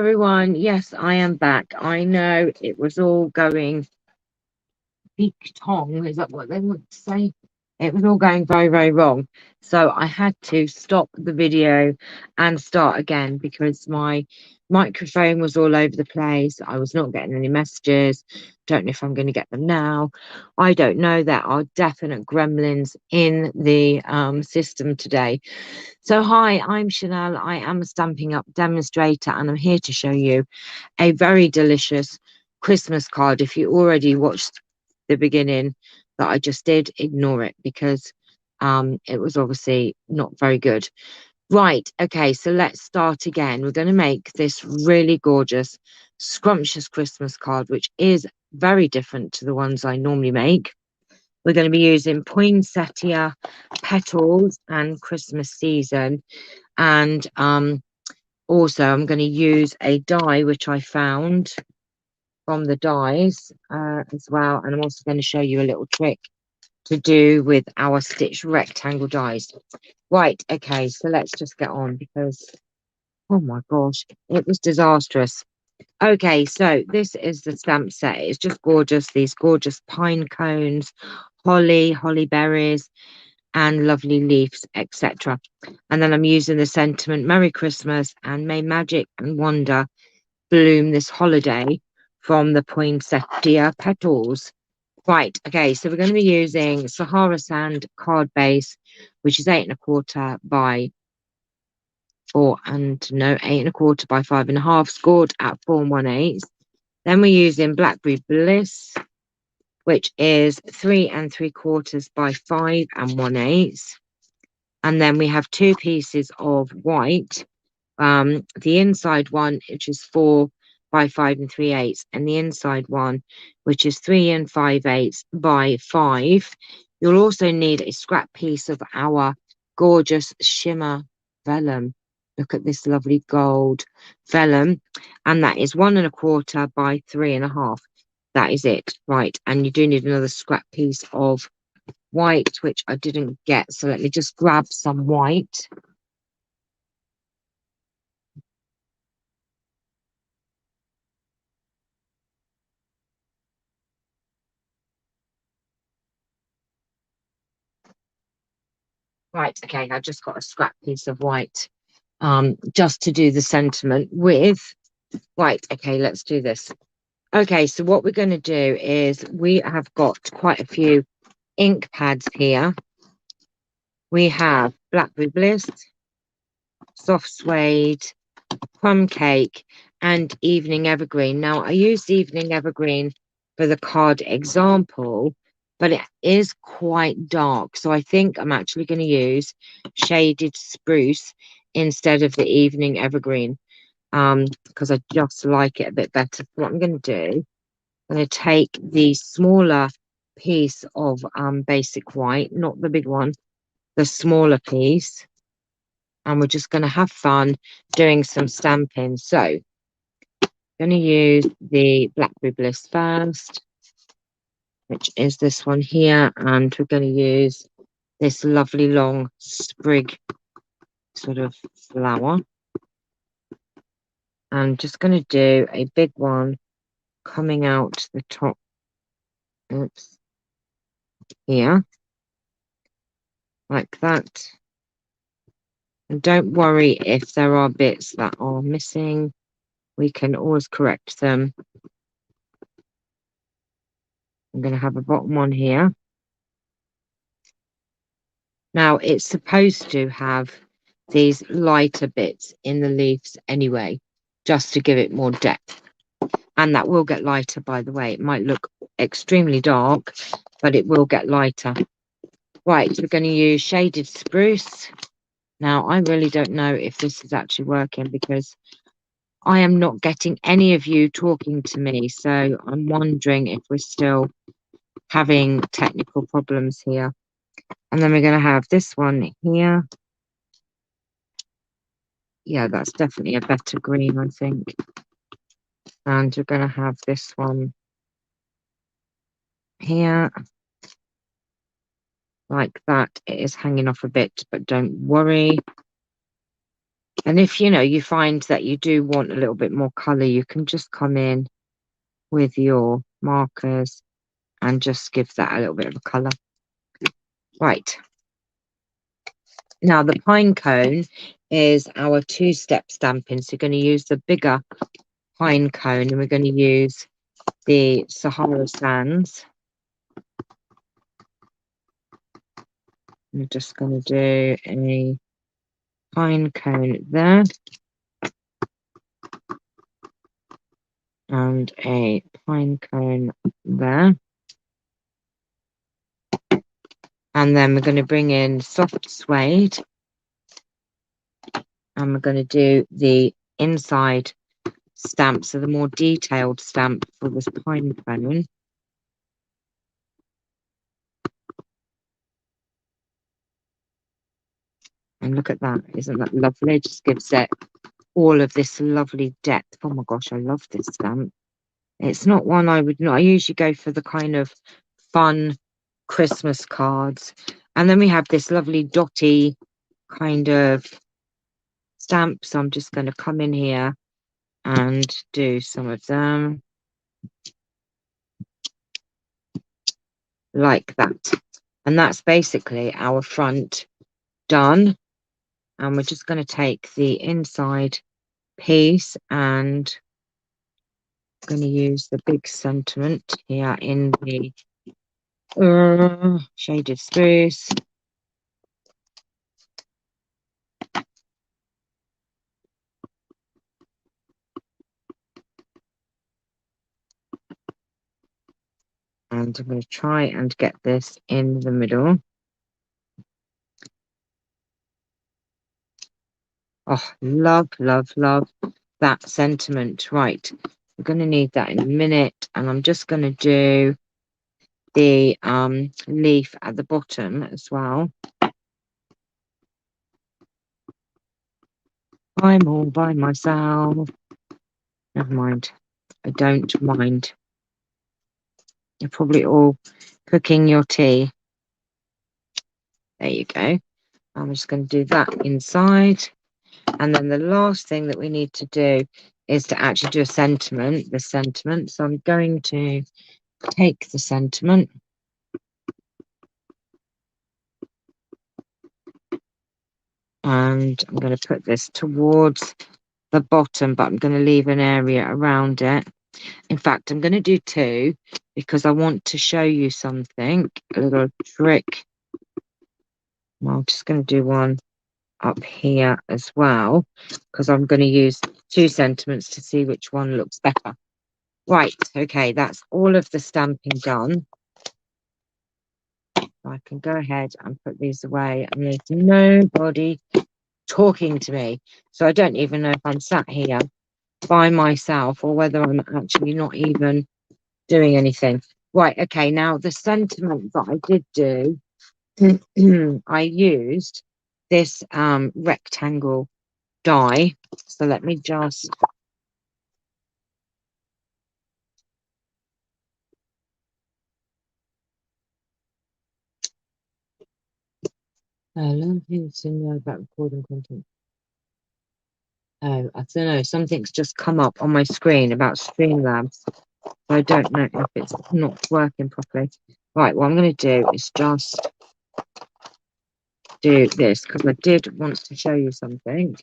everyone. Yes, I am back. I know it was all going big tong, is that what they want to say? It was all going very, very wrong. So I had to stop the video and start again because my microphone was all over the place. I was not getting any messages. Don't know if I'm going to get them now. I don't know. There are definite gremlins in the system today. So hi, I'm Chanel. I am a Stampin' Up demonstrator and I'm here to show you a very delicious Christmas card. If you already watched the beginning that I just did, ignore it because it was obviously not very good. Right, okay, so let's start again. We're going to make this really gorgeous, scrumptious Christmas card, which is very different to the ones I normally make. We're going to be using poinsettia petals and Christmas season. And also I'm going to use a die which I found from the dies as well. And I'm also going to show you a little trick to do with our stitch rectangle dies. Right, okay, so let's just get on because, oh my gosh, it was disastrous. Okay, so this is the stamp set. It's just gorgeous. These gorgeous pine cones, holly berries, and lovely leaves, etc. And then I'm using the sentiment, Merry Christmas and may magic and wonder bloom this holiday from the poinsettia petals. Right, okay, so we're going to be using Sahara Sand card base, which is 8¼ by 8¼ by 5½, scored at 4 1/8. Then we're using Blackberry Bliss, which is 3¾ by 5 1/8. And then we have two pieces of white. The inside one, which is 4 by 5 3/8, and the inside one, which is 3 5/8 by 5. You'll also need a scrap piece of our gorgeous shimmer vellum. Look at this lovely gold vellum, and that is 1¼ by 3½. That is it, right? And you do need another scrap piece of white, which I didn't get, so let me just grab some white. Right, okay, I just got a scrap piece of white just to do the sentiment with. Right, okay, let's do this. Okay, so what we're going to do is we have got quite a few ink pads here. We have Blackberry Bliss, Soft Suede, Plum Cake, and Evening Evergreen. Now, I used Evening Evergreen for the card example, but it is quite dark. So I think I'm actually going to use Shaded Spruce instead of the Evening Evergreen because I just like it a bit better. What I'm going to do, I'm going to take the smaller piece of basic white, not the big one, the smaller piece, and we're just going to have fun doing some stamping. So I'm going to use the Blackberry Bliss first, which is this one here, and we're going to use this lovely long sprig sort of flower. I'm just going to do a big one coming out the top, oops, here, like that. And don't worry if there are bits that are missing, we can always correct them. I'm going to have a bottom one here. Now, it's supposed to have these lighter bits in the leaves anyway, just to give it more depth. And that will get lighter, by the way. It might look extremely dark, but it will get lighter. Right, we're going to use Shaded Spruce. Now, I really don't know if this is actually working because I am not getting any of you talking to me. So I'm wondering if we're still having technical problems here. And then we're going to have this one here. Yeah, that's definitely a better green, I think. And we're going to have this one here. Like that. It is hanging off a bit, but don't worry. And if you find that you do want a little bit more colour, you can just come in with your markers and just give that a little bit of a colour. Right. Now the pine cone is our 2-step stamping. So you're going to use the bigger pine cone and we're going to use the Sahara sands. I'm just going to do a pine cone there and a pine cone there. And then we're going to bring in soft suede and we're going to do the inside stamp, so the more detailed stamp for this pine cone. And look at that, isn't that lovely? It just gives it all of this lovely depth. Oh my gosh, I love this stamp. It's not one I would not. I usually go for the kind of fun Christmas cards. And then we have this lovely dotty kind of stamp. So I'm just going to come in here and do some of them like that. And that's basically our front done. And we're just going to take the inside piece and I'm going to use the big sentiment here in the shaded spruce. And I'm going to try and get this in the middle. Oh, love, love, love that sentiment. Right, we're going to need that in a minute. And I'm just going to do the leaf at the bottom as well. I'm all by myself. Never mind. I don't mind. You're probably all cooking your tea. There you go. I'm just going to do that inside. And then the last thing that we need to do is to actually do a sentiment, the sentiment. So I'm going to take the sentiment. And I'm going to put this towards the bottom, but I'm going to leave an area around it. In fact, I'm going to do 2 because I want to show you something, a little trick. I'm just going to do one up here as well because I'm going to use 2 sentiments to see which one looks better. Right, okay, that's all of the stamping done. I can go ahead and put these away and there's nobody talking to me. So I don't even know if I'm sat here by myself or whether I'm actually not even doing anything. Right, okay, now the sentiment that I did do, I used this rectangle die. So let me just learn things to know about recording content. Oh, I don't know. Something's just come up on my screen about Streamlabs. I don't know if it's not working properly. Right, what I'm going to do is just do this because I did want to show you something.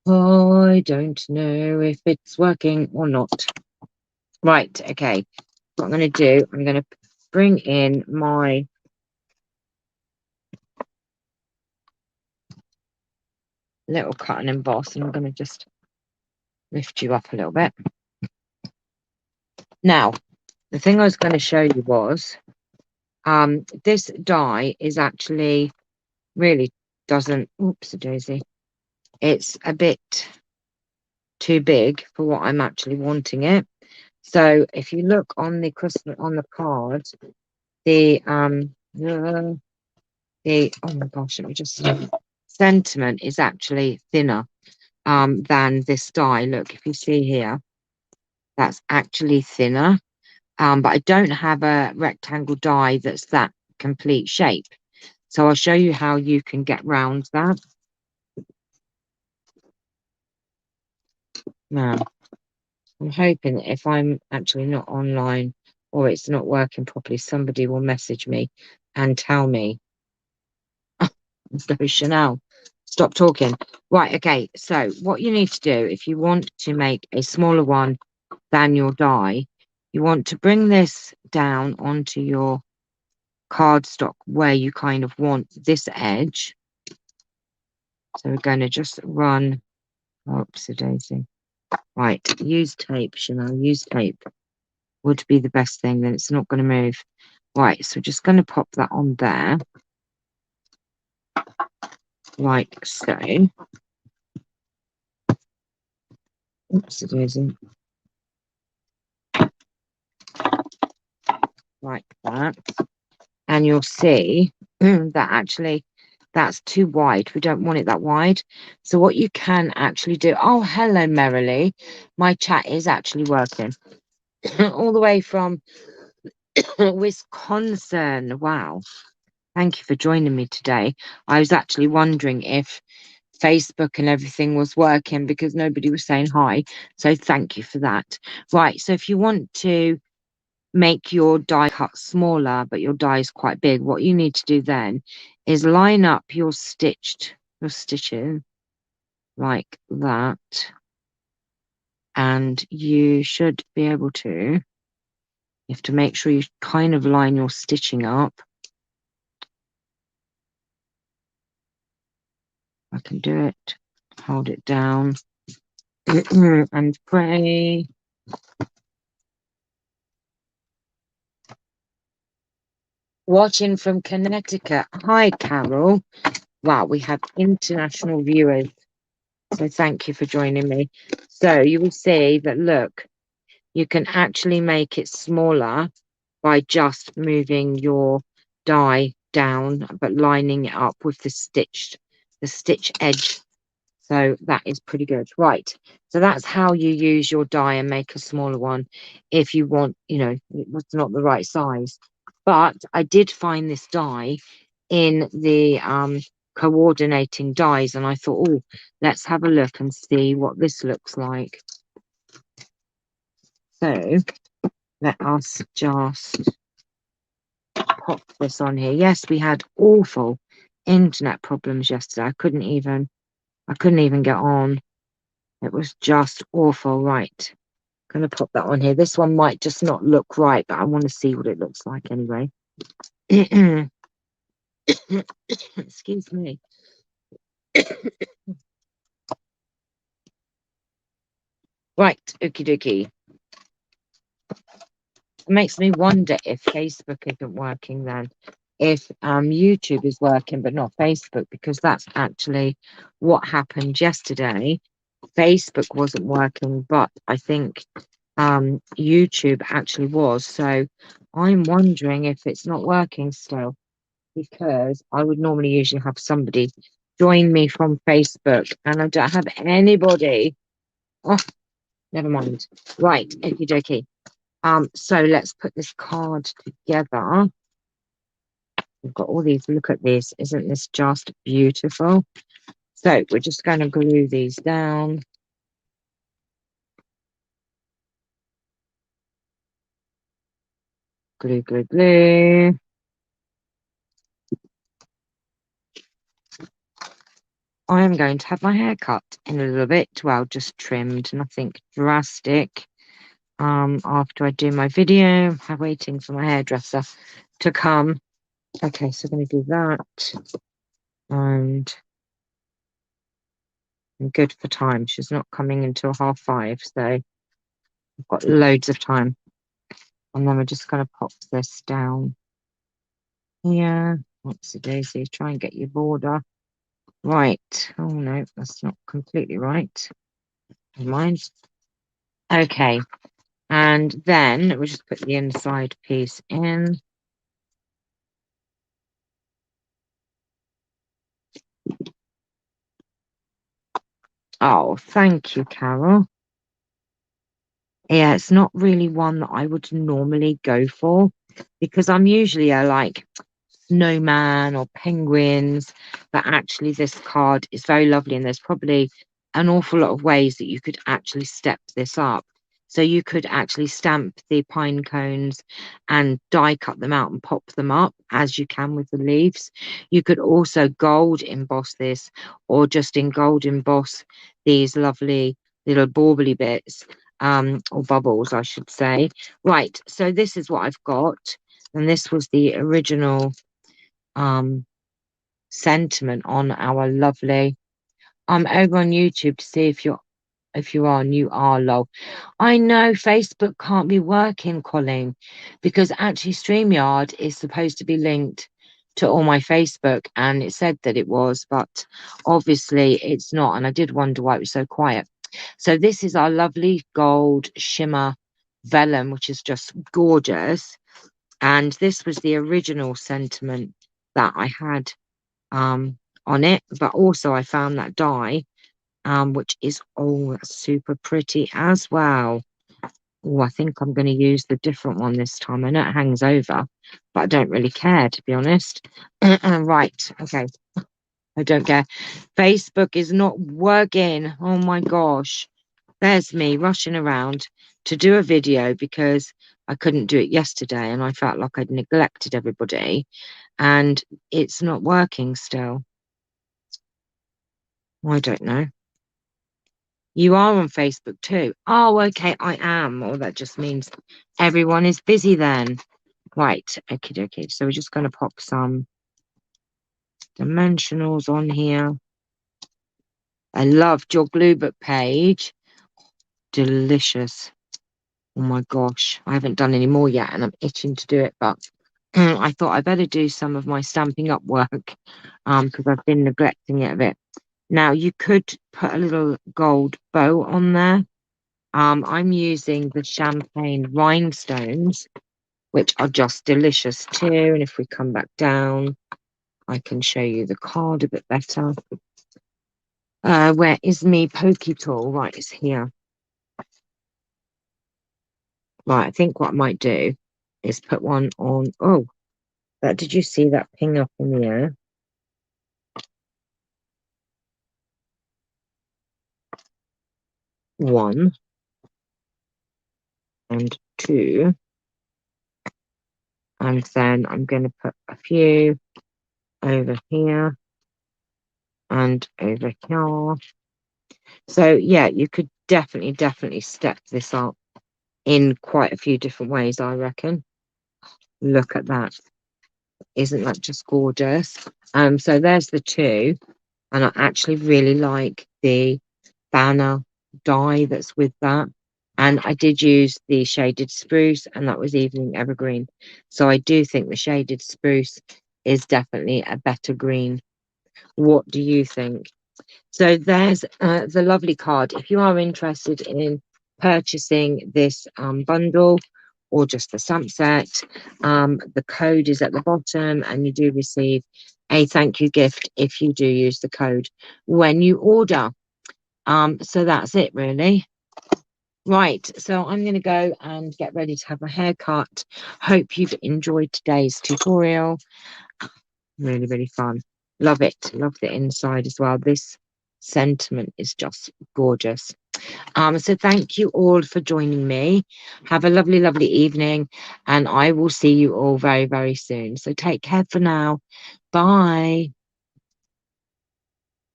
I don't know if it's working or not. Right, okay. What I'm going to do, I'm going to bring in my little cut and emboss and I'm going to just lift you up a little bit. Now, the thing I was going to show you was this die is actually really doesn't, oops a daisy, it's a bit too big for what I'm actually wanting it. So if you look on the Christmas on the card, the oh my gosh, let me just sentiment is actually thinner than this die. Look, if you see here, that's actually thinner. But I don't have a rectangle die that's that complete shape. So I'll show you how you can get round that. Now, I'm hoping that if I'm actually not online or it's not working properly, somebody will message me and tell me. So Chanel, stop talking. Right, okay. So what you need to do if you want to make a smaller one than your die, you want to bring this down onto your cardstock where you kind of want this edge. So we're going to just run. Oops, daisy. Right, use tape, Chanel. Use tape would be the best thing. Then it's not going to move. Right, so just going to pop that on there, like so. Oops, daisy. Like that. And you'll see that actually that's too wide. We don't want it that wide. So what you can actually do, oh, hello, Merrily. My chat is actually working all the way from Wisconsin. Wow. Thank you for joining me today. I was actually wondering if Facebook and everything was working because nobody was saying hi. So thank you for that. Right. So if you want to make your die cut smaller, but your die is quite big, what you need to do then is line up your stitching like that. And you should be able to, you have to make sure you kind of line your stitching up. I can do it. Hold it down and pray. Watching from Connecticut. Hi, Carol. Wow, we have international viewers. So thank you for joining me. So you will see that, look, you can actually make it smaller by just moving your die down, but lining it up with the stitch edge. So that is pretty good. Right. So that's how you use your die and make a smaller one if you want, it was not the right size. But I did find this die in the coordinating dies, and I thought, oh, let's have a look and see what this looks like. So let us just pop this on here. Yes, we had awful internet problems yesterday. I couldn't even get on. It was just awful. Right. Gonna pop that on here. This one might just not look right, but I want to see what it looks like anyway. Excuse me. Right, okie dokie. It makes me wonder if Facebook isn't working then. If YouTube is working but not Facebook, because that's actually what happened yesterday. Facebook wasn't working, but I think YouTube actually was. So I'm wondering if it's not working still, because I would normally usually have somebody join me from Facebook, and I don't have anybody. Oh, never mind. Right, okie dokie. So let's put this card together. We've got all these. Look at this. Isn't this just beautiful? So we're just going to glue these down. Glue, glue, glue. I am going to have my hair cut in a little bit. Well, just trimmed, nothing drastic. After I do my video, I'm waiting for my hairdresser to come. Okay, so I'm going to do that. And I'm good for time. She's not coming until 5:30, so I've got loads of time. And then we're just going to pop this down here. What's daisy? Try and get your border right. Oh no, that's not completely right. Never mind. Okay, and then we'll just put the inside piece in. Oh, thank you, Carol. Yeah, it's not really one that I would normally go for, because I'm usually a like snowman or penguins, but actually this card is very lovely, and there's probably an awful lot of ways that you could actually step this up. So you could actually stamp the pine cones and die cut them out and pop them up as you can with the leaves. You could also gold emboss this, or just in gold emboss these lovely little bauble bits, or bubbles, I should say. Right, so this is what I've got. And this was the original sentiment on our lovely over on YouTube to see if you are, and you are, lol. I know Facebook can't be working, Colleen, because actually StreamYard is supposed to be linked to all my Facebook, and it said that it was, but obviously it's not, and I did wonder why it was so quiet. So this is our lovely gold shimmer vellum, which is just gorgeous, and this was the original sentiment that I had on it, but also I found that die, which is super pretty as well. Oh, I think I'm going to use the different one this time. I know it hangs over, but I don't really care, to be honest. Right, okay. I don't care. Facebook is not working. Oh my gosh. There's me rushing around to do a video because I couldn't do it yesterday and I felt like I'd neglected everybody, and it's not working still. I don't know. You are on Facebook too. Oh, okay, I am. Oh, that just means everyone is busy then. Right, okay. So we're just going to pop some dimensionals on here. I loved your glue book page. Delicious. Oh my gosh, I haven't done any more yet and I'm itching to do it, but I thought I better do some of my Stampin' Up work because I've been neglecting it a bit. Now, you could put a little gold bow on there. I'm using the champagne rhinestones, which are just delicious too. And if we come back down, I can show you the card a bit better. Where is me pokey tool? Right, it's here. Right, I think what I might do is put one on. Oh, did you see that ping up in the air? One and two. And then I'm going to put a few over here and over here. So yeah, you could definitely step this up in quite a few different ways, I reckon. Look at that. Isn't that just gorgeous? So there's the two, and I actually really like the banner die that's with that. And I did use the shaded spruce, and that was evening evergreen. So I do think the shaded spruce is definitely a better green. What do you think? So there's the lovely card. If you are interested in purchasing this bundle or just the stamp set, the code is at the bottom and you do receive a thank you gift if you do use the code when you order. So that's it really. Right, so I'm going to go and get ready to have my hair cut. Hope you've enjoyed today's tutorial. Really fun. Love it. Love the inside as well. This sentiment is just gorgeous. So thank you all for joining me. Have a lovely evening, and I will see you all very soon. So take care for now. Bye.